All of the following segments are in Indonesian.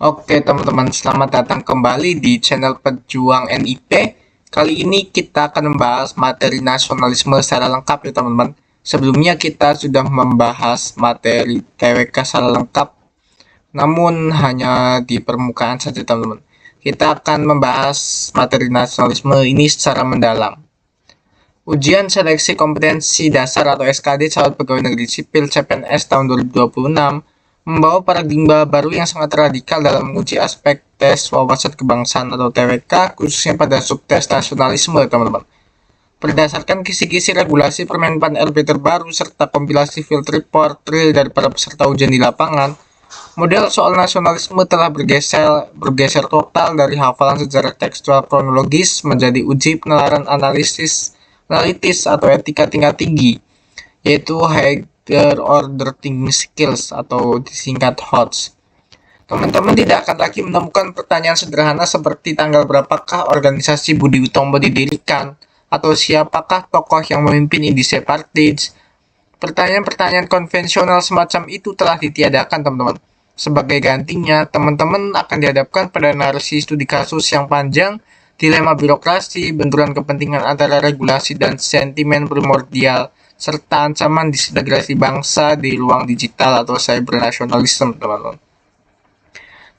Oke teman-teman, selamat datang kembali di channel Pejuang NIP. Kali ini kita akan membahas materi nasionalisme secara lengkap ya teman-teman. Sebelumnya kita sudah membahas materi TWK secara lengkap, namun hanya di permukaan saja teman-teman. Kita akan membahas materi nasionalisme ini secara mendalam. Ujian Seleksi Kompetensi Dasar atau SKD Calon Pegawai Negeri Sipil CPNS tahun 2026 membawa paradigma baru yang sangat radikal dalam menguji aspek tes wawasan kebangsaan atau TWK, khususnya pada subtes nasionalisme, teman-teman. Berdasarkan kisi-kisi regulasi Permenpan RB terbaru serta kompilasi field report real dari para peserta ujian di lapangan, model soal nasionalisme telah bergeser total dari hafalan sejarah tekstual kronologis menjadi uji penalaran analitis atau etika tingkat tinggi, yaitu Higher Order Thinking Skills atau disingkat HOTS. Teman-teman tidak akan lagi menemukan pertanyaan sederhana seperti tanggal berapakah organisasi Budi Utomo didirikan, atau siapakah tokoh yang memimpin Indische Partij. Pertanyaan-pertanyaan konvensional semacam itu telah ditiadakan, teman-teman. Sebagai gantinya, teman-teman akan dihadapkan pada narasi studi kasus yang panjang, dilema birokrasi, benturan kepentingan antara regulasi dan sentimen primordial, serta ancaman disintegrasi bangsa di ruang digital atau cyber nasionalisme, teman-teman.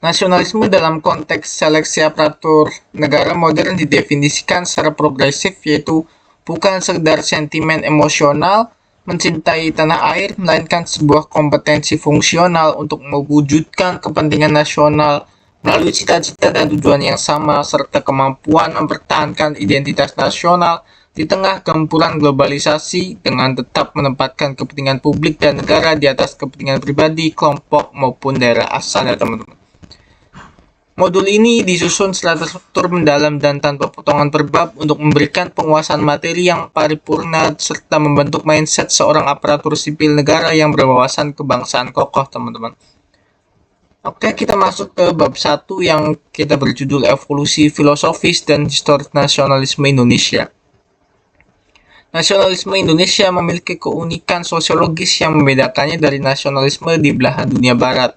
Nasionalisme dalam konteks seleksi aparatur negara modern didefinisikan secara progresif, yaitu bukan sekedar sentimen emosional mencintai tanah air, melainkan sebuah kompetensi fungsional untuk mewujudkan kepentingan nasional melalui cita-cita dan tujuan yang sama, serta kemampuan mempertahankan identitas nasional di tengah gempuran globalisasi dengan tetap menempatkan kepentingan publik dan negara di atas kepentingan pribadi, kelompok, maupun daerah asal ya teman-teman. Modul ini disusun secara terstruktur, mendalam, dan tanpa potongan per bab untuk memberikan penguasaan materi yang paripurna serta membentuk mindset seorang aparatur sipil negara yang berwawasan kebangsaan kokoh, teman-teman. Oke, kita masuk ke bab 1 yang kita berjudul Evolusi Filosofis dan Historis Nasionalisme Indonesia. Nasionalisme Indonesia memiliki keunikan sosiologis yang membedakannya dari nasionalisme di belahan dunia barat.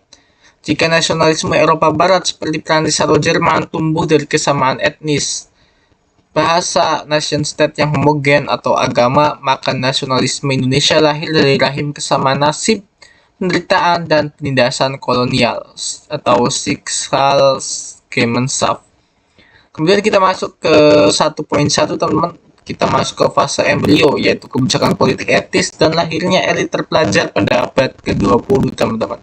Jika nasionalisme Eropa Barat seperti Prancis atau Jerman tumbuh dari kesamaan etnis, bahasa, nation state yang homogen atau agama, maka nasionalisme Indonesia lahir dari rahim kesamaan nasib, penderitaan, dan penindasan kolonial atau Schicksalsgemeinschaft. Kemudian kita masuk ke 1.1 teman-teman. Kita masuk ke fase embrio, yaitu kebijakan politik etis dan lahirnya elit terpelajar pada abad ke-20, teman-teman.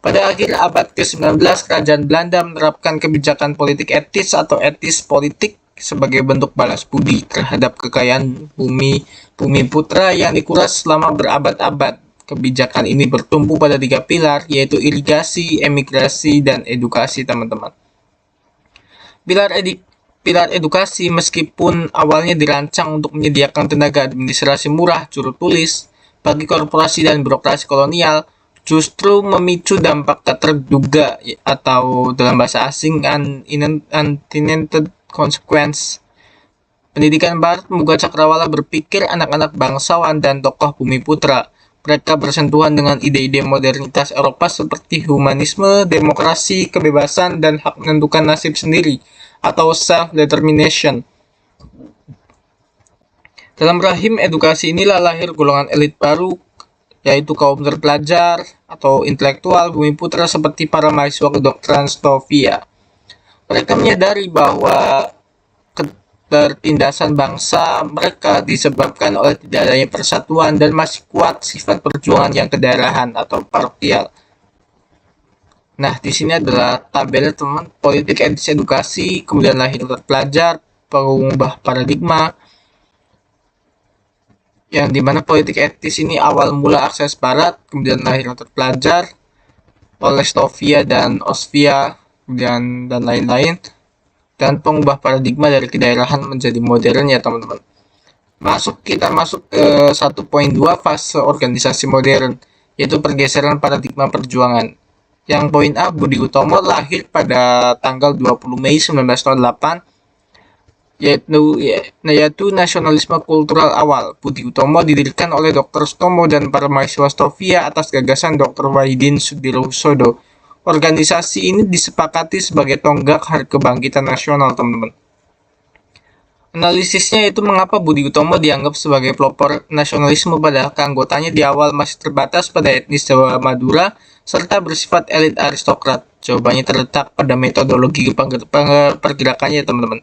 Pada akhir abad ke-19, kerajaan Belanda menerapkan kebijakan politik etis atau etis politik sebagai bentuk balas budi terhadap kekayaan bumi putra yang dikuras selama berabad-abad. Kebijakan ini bertumpu pada 3 pilar, yaitu irigasi, emigrasi, dan edukasi, teman-teman. Pilar edukasi, meskipun awalnya dirancang untuk menyediakan tenaga administrasi murah juru tulis bagi korporasi dan birokrasi kolonial, justru memicu dampak tak terduga atau dalam bahasa asing unintended consequence. Pendidikan Barat membuka cakrawala berpikir anak-anak bangsawan dan tokoh bumi putra. Mereka bersentuhan dengan ide-ide modernitas Eropa seperti humanisme, demokrasi, kebebasan, dan hak menentukan nasib sendiri atau self-determination. Dalam rahim edukasi inilah lahir golongan elit baru, yaitu kaum terpelajar atau intelektual bumi putra seperti para mahasiswa kedokteran Stovia. Mereka menyadari bahwa ketertindasan bangsa mereka disebabkan oleh tidak adanya persatuan dan masih kuat sifat perjuangan yang kedaerahan atau parokial. Nah, di sini adalah tabelnya teman, politik etis edukasi, kemudian lahir terpelajar, pengubah paradigma, yang dimana politik etis ini awal mula akses barat, kemudian lahir terpelajar oleh Stovia dan Osvia, dan lain-lain, dan pengubah paradigma dari kedaerahan menjadi modern ya teman-teman. Kita masuk ke 1.2 fase organisasi modern, yaitu pergeseran paradigma perjuangan. Yang poin A, Budi Utomo lahir pada tanggal 20 Mei 1908, yaitu nasionalisme kultural awal. Budi Utomo didirikan oleh Dr. Sutomo dan para mahasiswa Stovia atas gagasan Dr. Wahidin Sudirohusodo Organisasi ini disepakati sebagai tonggak Hari Kebangkitan Nasional, teman-teman. Analisisnya itu mengapa Budi Utomo dianggap sebagai pelopor nasionalisme padahal keanggotaannya di awal masih terbatas pada etnis Jawa Madura serta bersifat elit aristokrat. Jawabannya terletak pada metodologi pergerakannya, teman-teman.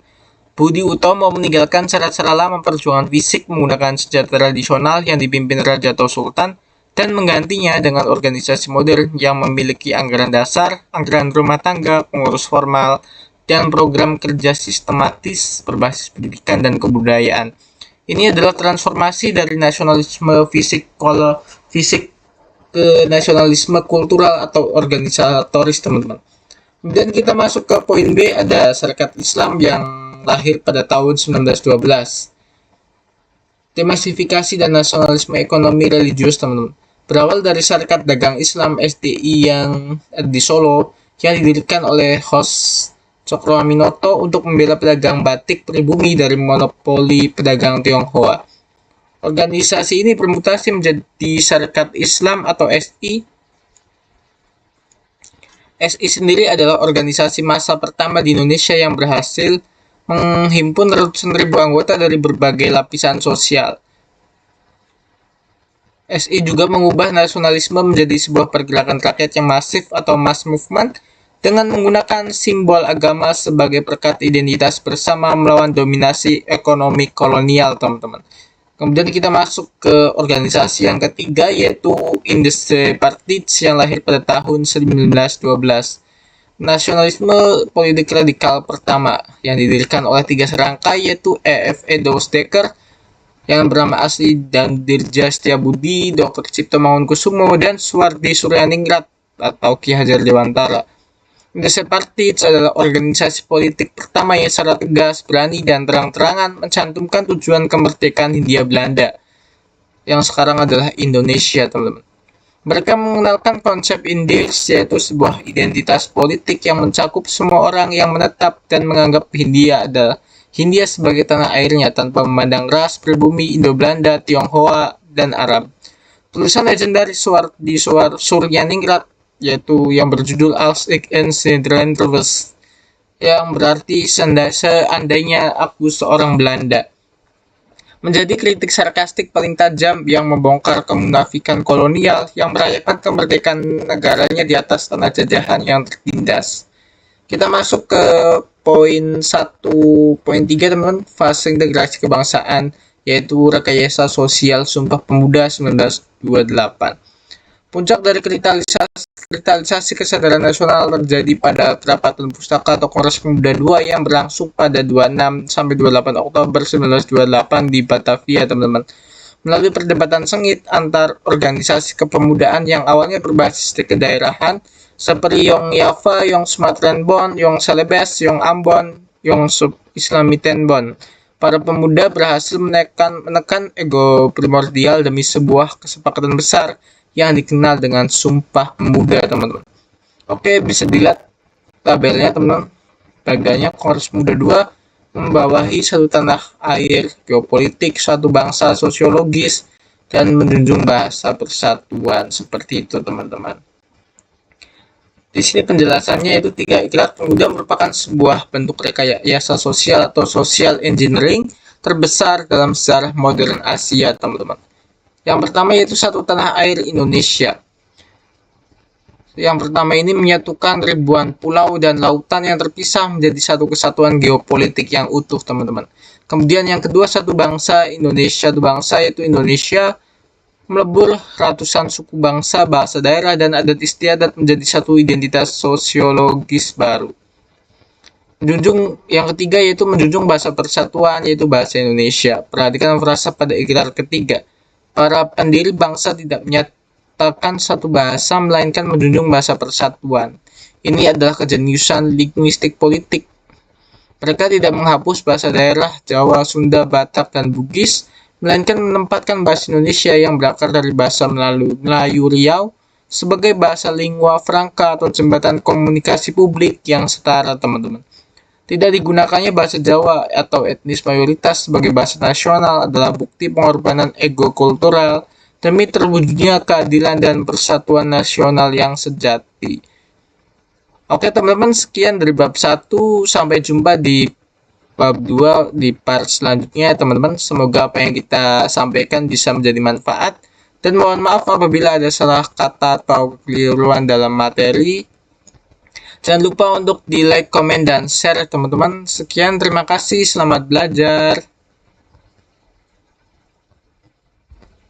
Budi Utomo meninggalkan cara-cara lama perjuangan fisik menggunakan senjata tradisional yang dipimpin raja atau sultan dan menggantinya dengan organisasi modern yang memiliki anggaran dasar, anggaran rumah tangga, pengurus formal, dan program kerja sistematis berbasis pendidikan dan kebudayaan. Ini adalah transformasi dari nasionalisme fisik ke nasionalisme kultural atau organisatoris, teman-teman. Kemudian kita masuk ke poin B, ada Sarekat Islam yang lahir pada tahun 1912. Demasifikasi dan nasionalisme ekonomi religius, teman-teman. Berawal dari Sarekat Dagang Islam SDI yang di Solo yang didirikan oleh Hos Cokroaminoto untuk membela pedagang batik pribumi dari monopoli pedagang Tionghoa. Organisasi ini bermutasi menjadi Sarekat Islam atau SI. SI sendiri adalah organisasi massa pertama di Indonesia yang berhasil menghimpun ratusan ribu anggota dari berbagai lapisan sosial. SI juga mengubah nasionalisme menjadi sebuah pergerakan rakyat yang masif atau mass movement dengan menggunakan simbol agama sebagai perekat identitas bersama melawan dominasi ekonomi kolonial, teman-teman. Kemudian kita masuk ke organisasi yang ketiga, yaitu Industry Party yang lahir pada tahun 1912. Nasionalisme politik radikal pertama yang didirikan oleh tiga serangkai, yaitu E.F. Dekker yang bernama asli dan Dirja Setiabudi, Dr. Cipto Mangunkusumo, dan Suwardi Suryaningrat atau Ki Hajar Dewantara. Industry Party adalah organisasi politik pertama yang secara tegas, berani, dan terang-terangan mencantumkan tujuan kemerdekaan Hindia Belanda yang sekarang adalah Indonesia, teman-teman. Mereka mengenalkan konsep Indies, yaitu sebuah identitas politik yang mencakup semua orang yang menetap dan menganggap Hindia sebagai tanah airnya tanpa memandang ras, pribumi, Indo-Belanda, Tionghoa, dan Arab. Tulisan legendaris Suwardi Suryaningrat yaitu yang berjudul Als ik een Nederlander was, yang berarti seandainya aku seorang Belanda, menjadi kritik sarkastik paling tajam yang membongkar kemunafikan kolonial yang merayakan kemerdekaan negaranya di atas tanah jajahan yang tertindas. Kita masuk ke poin 1.3, teman-teman, fase integrasi kebangsaan, yaitu Rekayasa Sosial Sumpah Pemuda 1928. Puncak dari revitalisasi kesadaran nasional terjadi pada Kerapatan Pustaka atau Kongres Pemuda II yang berlangsung pada 26 sampai 28 Oktober 1928 di Batavia, teman-teman. Melalui perdebatan sengit antar organisasi kepemudaan yang awalnya berbasis di kedaerahan seperti Yong Java, Yong Sumatran Bon, Yong Celebes, Yong Ambon, Yong Sub Islamiten Bon, para pemuda berhasil menekan ego primordial demi sebuah kesepakatan besar yang dikenal dengan Sumpah Pemuda, teman-teman. Oke, bisa dilihat tabelnya, teman-teman. Baganya Kongres Pemuda II membawahi satu tanah air, geopolitik, satu bangsa, sosiologis, dan menjunjung bahasa persatuan. Seperti itu, teman-teman. Di sini penjelasannya, yaitu 3 ikrar pemuda merupakan sebuah bentuk rekayasa sosial atau social engineering terbesar dalam sejarah modern Asia, teman-teman. Yang pertama yaitu satu tanah air Indonesia. Yang pertama ini menyatukan ribuan pulau dan lautan yang terpisah menjadi satu kesatuan geopolitik yang utuh, teman-teman. Kemudian yang kedua satu bangsa Indonesia, satu bangsa yaitu Indonesia melebur ratusan suku bangsa, bahasa daerah, dan adat istiadat menjadi satu identitas sosiologis baru. Yang ketiga yaitu menjunjung bahasa persatuan, yaitu bahasa Indonesia. Perhatikan frasa pada ikrar ketiga. Para pendiri bangsa tidak menyatakan satu bahasa, melainkan menjunjung bahasa persatuan. Ini adalah kejeniusan linguistik politik. Mereka tidak menghapus bahasa daerah Jawa, Sunda, Batak, dan Bugis, melainkan menempatkan bahasa Indonesia yang berakar dari bahasa Melayu Riau sebagai bahasa lingua franca atau jembatan komunikasi publik yang setara, teman-teman. Tidak digunakannya bahasa Jawa atau etnis mayoritas sebagai bahasa nasional adalah bukti pengorbanan ego kultural demi terwujudnya keadilan dan persatuan nasional yang sejati. Oke teman-teman, sekian dari bab 1. Sampai jumpa di bab 2 di part selanjutnya teman-teman. Semoga apa yang kita sampaikan bisa menjadi manfaat. Dan mohon maaf apabila ada salah kata atau keliruan dalam materi. Jangan lupa untuk di like, komen, dan share teman-teman. Sekian, terima kasih, selamat belajar.